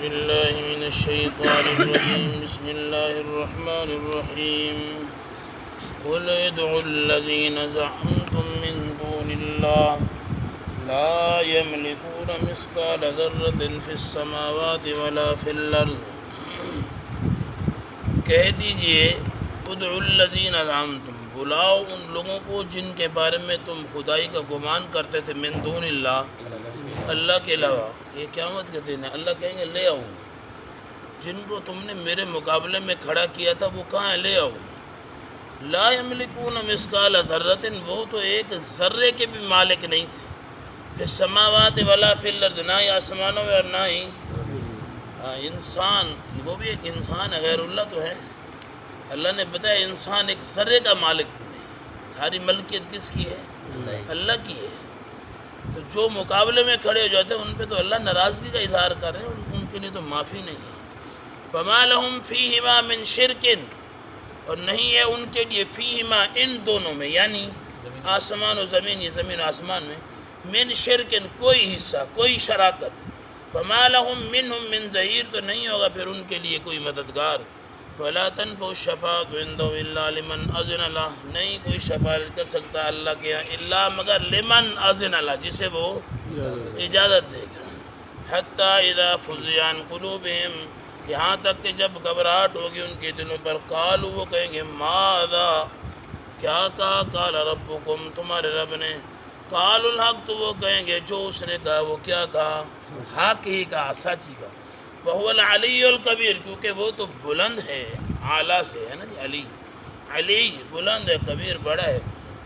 بالله من الشيطان الرجيم بسم الله الرحمن الرحيم قل ادعوا الذين زعمتم من دون الله لا يملكون مثقال ذرة في السماوات ولا في الأرض کہہ دیجئے ادعوا الذین زعمتم، بلاؤ ان لوگوں کو جن کے بارے میں تم خدائی کا گمان کرتے تھے، من دون اللہ، اللہ کے علاوہ۔ یہ قیامت کے دن ہے، اللہ کہیں گے لے آؤں، جن کو تم نے میرے مقابلے میں کھڑا کیا تھا وہ کہاں ہے، لے آؤ۔ لا یملکون مثقال ذرۃ، وہ تو ایک ذرے کے بھی مالک نہیں تھے، فی السماوات ولا فی الارض، نہ ہی آسمانوں میں اور نہ ہی انسان، وہ بھی ایک انسان ہے، غیر اللہ تو ہے۔ اللہ نے بتایا انسان ایک ذرے کا مالک بھی نہیں، ساری ملکیت کس کی ہے، اللہ کی ہے۔ تو جو مقابلے میں کھڑے ہو جاتے ہیں ان پہ تو اللہ ناراضگی کا اظہار کر رہے ہیں، ان کے لیے تو معافی نہیں ہے۔ فما لہم فیہما من شرک، اور نہیں ہے ان کے لیے فیہما، ان دونوں میں، یعنی آسمان و زمین، یہ زمین و آسمان میں، من شرک، کوئی حصہ، کوئی شراکت۔ فما لہم منہم من ظہیر، تو نہیں ہوگا پھر ان کے لیے کوئی مددگار۔ ولا تنفع الشفاعۃ عنده الا لمن اذن له، نہیں کوئی شفاعت کر سکتا اللہ کے یہاں الا مگر لمن اذن له، جسے وہ اجازت دے گا۔ حتی اذا فزع عن قلوبہم، یہاں تک کہ جب گھبراہٹ ہوگی ان کے دلوں پر، قالوا، وہ کہیں گے ماذا، کیا کہا، قال ربکم، تمہارے رب نے، قالوا الحق، تو وہ کہیں گے جو اس نے کہا، وہ کیا کہا، حق ہی کہا، سچ ہی کہا۔ وَهُوَ الْعَلِيُّ الْكَبِيرُ، کیونکہ وہ تو بلند ہے، اعلیٰ سے ہے نا جی، علی، علی بلند ہے، کبیر بڑا ہے۔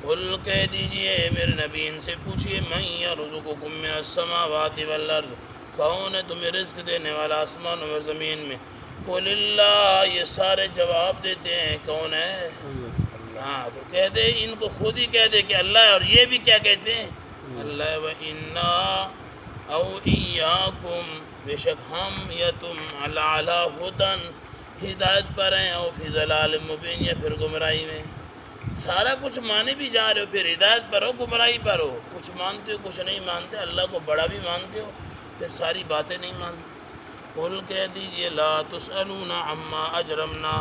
قل، کہہ دیجئے میرے نبی ان سے پوچھئے، من یرزقکم من السماوات والارض، کون ہے تمہیں رزق دینے والا آسمانوں اور زمین میں؟ قل اللہ، یہ سارے جواب دیتے ہیں کون ہے، ہاں تو کہہ دے، ان کو خود ہی کہہ دے کہ اللہ ہے، اور یہ بھی کیا کہتے ہیں، اللہ ہے۔ وَإِنَّا او ایاکم، بے شک ہم یا تم، علی ہدن، ہدایت پر ہیں، او فی ضلال مبین، یا پھر گمراہی میں۔ سارا کچھ مانے بھی جا رہے ہو، پھر ہدایت پر ہو گمراہی پر ہو، کچھ مانتے ہو کچھ نہیں مانتے، اللہ کو بڑا بھی مانتے ہو پھر ساری باتیں نہیں مانتے۔ قل، کہہ دیجئے لا تسألون عما اجرمنا،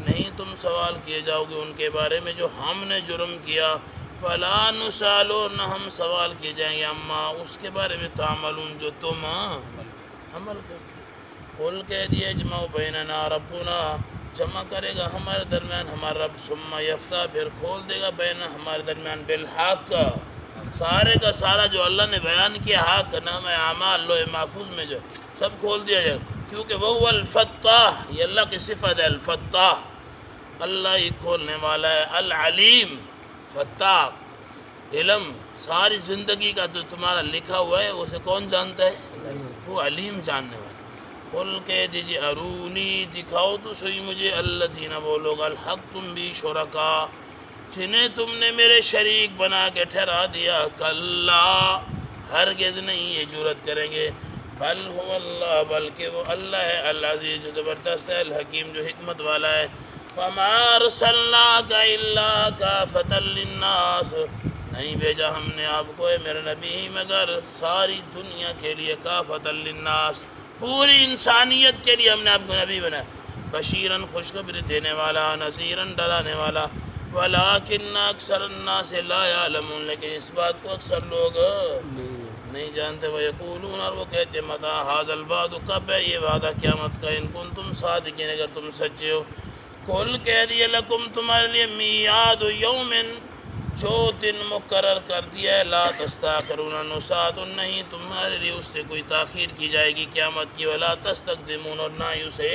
نہیں تم سوال کیے جاؤ گے ان کے بارے میں جو ہم نے جرم کیا، ولا نسأل، نہ ہم سوال کیے جائیں گے عما، اس کے بارے میں تعملون، جو تم عمل کرتے۔ قل، کہہ دیے اجمع بیننا ربنا، جمع کرے گا ہمارے درمیان ہمارا رب، ثم یفتح، پھر کھول دے گا بین ہمارے درمیان، بالحق، سارے کا سارا جو اللہ نے بیان کیا حق، نام اعمال لوح محفوظ میں جو سب کھول دیا جائے، کیونکہ وہ الفتاح، یہ اللہ کی صفت ہے، الفتاح، اللہ ہی کھولنے والا ہے، العلیم، فتاح، علم، ساری زندگی کا جو تمہارا لکھا ہوا ہے اسے کون جانتا ہے، وہ علیم جاننے والا۔ قل، کہہ دیجئے ارونی، دکھاؤ تو صحیح مجھے، الذین، وہ لوگ، الحقتم بی شرکا، جنہیں تم نے میرے شریک بنا کے ٹھہرا دیا، کلا، ہرگز نہیں یہ جرأت کریں گے، بل هو اللہ، بلکہ وہ اللہ ہے، العزیز، جو زبردست ہے، الحکیم، جو حکمت والا ہے۔ وما ارسلناک الا کافۃ للناس، نہیں بھیجا ہم نے آپ کو اے میرے نبی مگر ساری دنیا کے لیے، کافۃ للناس، پوری انسانیت کے لیے ہم نے آپ کو نبی بنایا، بشیراً، خوشخبری دینے والا، نذیراً، ڈرانے والا، ولکن اکثر الناس لا یعلمون، لیکن اس بات کو اکثر لوگ نہیں جانتے۔ ویقولون، اور وہ کہتے ہیں، متی ھذا الوعد، کب ہے یہ وعدہ قیامت کا، ان کنتم صادقین، اگر تم سچے ہو۔ قل، کہہ دیے لکم، تمہارے لیے، میعاد یوم، جو دن مقرر کر دیا ہے، لا تستاخرون ساعۃ، نہیں تمہارے لیے اس سے کوئی تاخیر کی جائے گی قیامت کی، ولا تستقدمون، اور نہ ہی اسے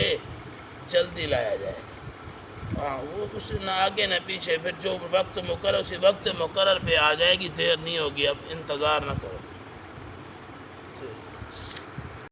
جلدی لایا جائے گا، ہاں وہ اس نہ آگے نہ پیچھے، پھر جو وقت مقرر اسی وقت مقرر پہ آ جائے گی، دیر نہیں ہوگی، اب انتظار نہ کرو۔